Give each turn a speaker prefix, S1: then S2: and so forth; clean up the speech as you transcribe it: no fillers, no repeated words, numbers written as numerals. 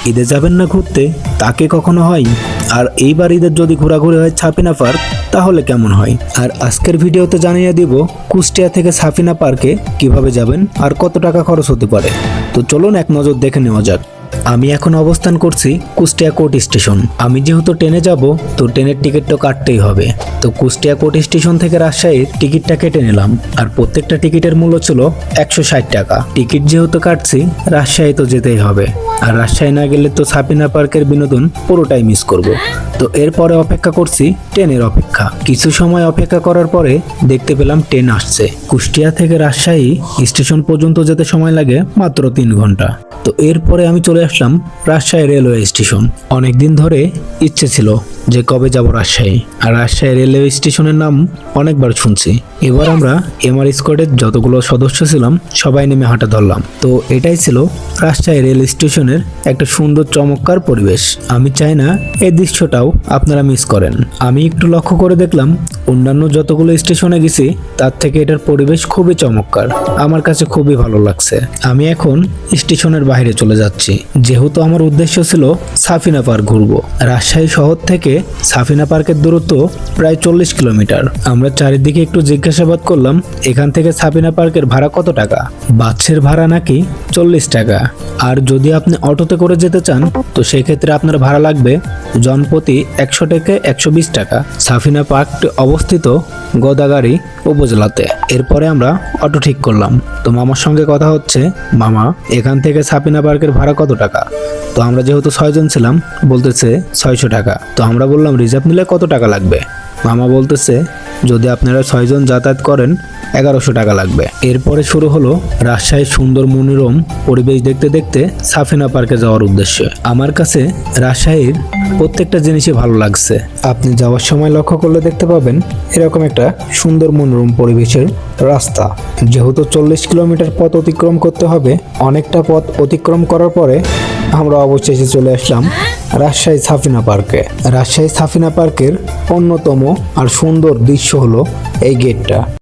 S1: ঈদে যাবেন না ঘুরতে, তাকে কখনো হয়? আর এইবার ঈদের যদি ঘোরাঘুরি হয় সাফিনা পার্ক, তাহলে কেমন হয়? আর আজকের ভিডিওতে জানিয়ে দিব কুষ্টিয়া থেকে সাফিনা পার্কে কিভাবে যাবেন আর কত টাকা খরচ হতে পারে। তো চলুন এক নজর দেখে নেওয়া যাক। আমি এখন অবস্থান করছি কুষ্টিয়া কোর্ট স্টেশন। আমি যেহেতু ট্রেনে যাব, তো ট্রেনের টিকিট তো কাটতেই হবে। তো কুষ্টিয়া কোর্ট স্টেশন থেকে রাজশাহীর টিকিটটা কেটে নিলাম, আর প্রত্যেকটা টিকিটের মূল্য ছিল 160 টাকা। টিকিট যেহেতু কাটছি, রাজশাহী তো যেতেই হবে, আর রাজশাহী না গেলে তো সাফিনা পার্কের বিনোদন পুরোটাই মিস করব। তো এরপরে অপেক্ষা করছি ট্রেনের অপেক্ষা। কিছু সময় অপেক্ষা করার পরে দেখতে পেলাম ট্রেন আসছে। কুষ্টিয়া থেকে রাজশাহী স্টেশন পর্যন্ত যেতে সময় লাগে মাত্র 3 ঘন্টা। তো এরপরে আমি চলে আসলাম রাজশাহী রেলওয়ে স্টেশন। অনেকদিন ধরে ইচ্ছে ছিল যে কবে যাব রাজশাহী, আর রাজশাহী রেলওয়ে স্টেশনের নাম অনেকবার শুনছি। এবার আমরা এমআর স্কোয়াডের যতগুলো সদস্য ছিলাম সবাই নেমে হাঁটা ধরলাম। তো এটাই ছিল রাজশাহী রেল স্টেশনের একটা সুন্দর চমৎকার পরিবেশ। আমি চাই না এই দৃশ্যটাও আপনারা মিস করেন। আমি একটু লক্ষ্য করে দেখলাম অন্যান্য যতগুলো স্টেশনে গেছি তার থেকে এটার পরিবেশ খুবই চমৎকার, আমার কাছে খুবই ভালো লাগছে। আমি এখন স্টেশনের বাইরে চলে যাচ্ছি, যেহেতু আমার উদ্দেশ্য ছিল সাফিনা পার্ক ঘুরবো। রাজশাহী শহর থেকে সাফিনা পার্কের দূরত্ব প্রায় 40 কিলোমিটার। আমরা চারিদিকে একটু জিজ্ঞাসাবাদ করলাম এখান থেকে সাফিনা পার্কের ভাড়া কত টাকা। বাসের ভাড়া নাকি 40 টাকা, আর যদি আপনি অটোতে করে যেতে চান তো সেক্ষেত্রে আপনার ভাড়া লাগবে জনপ্রতি 100 থেকে 120 টাকা। সাফিনা পার্কটি অবস্থিত গোদাগাড়ী উপজেলাতে। এরপরে আমরা অটো ঠিক করলাম। তো মামার সঙ্গে কথা হচ্ছে, মামা এখান থেকে সাফিনা পার্কের ভাড়া কত টাকা? তো আমরা যেহেতু 6 জন ছিলাম, বলতেছে 600 টাকা। তো আমরা বললাম রিজার্ভ নিলে কত টাকা লাগবে? মামা বলতেছে যদি আপনারা 6 জন যাতায়াত করেন 1100 টাকা লাগবে। এরপরে শুরু হলো রাজশাহীর সুন্দর মনোরম পরিবেশ দেখতে দেখতে সাফিনা পার্কে যাওয়ার উদ্দেশ্যে। আমার কাছে রাজশাহীর প্রত্যেকটা জিনিসই ভালো লাগছে। আপনি যাওয়ার সময় লক্ষ্য করলে দেখতে পাবেন এরকম একটা সুন্দর মনোরম পরিবেশের রাস্তা। যেহেতু 40 কিলোমিটার পথ অতিক্রম করতে হবে, অনেকটা পথ অতিক্রম করার পরে আমরা অবশেষে চলে আসলাম রাজশাহী সাফিনা পার্কে। রাজশাহী সাফিনা পার্কের অন্যতম আর সুন্দর দৃশ্য হলো এই গেটটা।